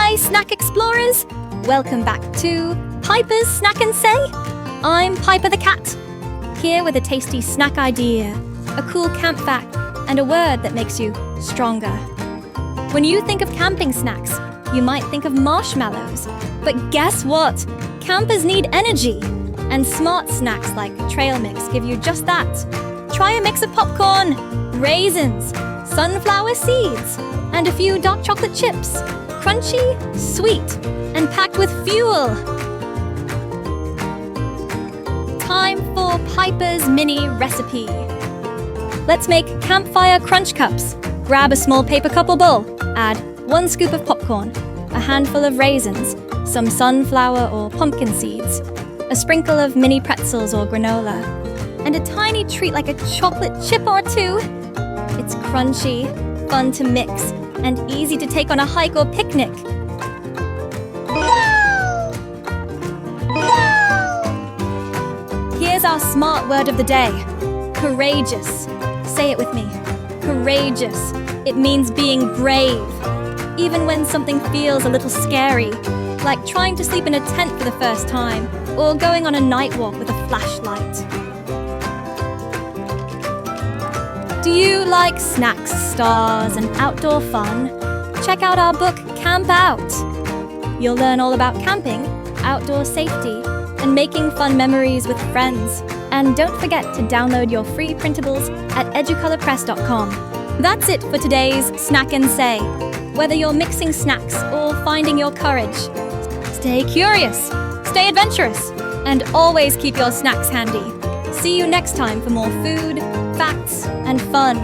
Hi, snack explorers! Welcome back to Piper's Snack and Say. I'm Piper the cat, here with a tasty snack idea, a cool camp fact, and a word that makes you stronger. When you think of camping snacks, you might think of marshmallows. But guess what? Campers need energy. And smart snacks like trail mix give you just that. Try a mix of popcorn, raisins, sunflower seeds, and a few dark chocolate chips. Crunchy, sweet, and packed with fuel. Time for Piper's mini recipe. Let's make Campfire Crunch Cups. Grab a small paper cup or bowl. Add 1 scoop of popcorn, a handful of raisins, some sunflower or pumpkin seeds, a sprinkle of mini pretzels or granola, and a tiny treat like a chocolate chip or two. It's crunchy, fun to mix, and easy to take on a hike or picnic. Here's our smart word of the day. Courageous. Say it with me. Courageous. It means being brave, even when something feels a little scary, like trying to sleep in a tent for the first time, or going on a night walk with a flashlight. Do you like snacks, stars, and outdoor fun? Check out our book, Camp Out. You'll learn all about camping, outdoor safety, and making fun memories with friends. And don't forget to download your free printables at educolorpress.com. That's it for today's Snack and Say. Whether you're mixing snacks or finding your courage, stay curious, stay adventurous, and always keep your snacks handy. See you next time for more food, facts, and fun.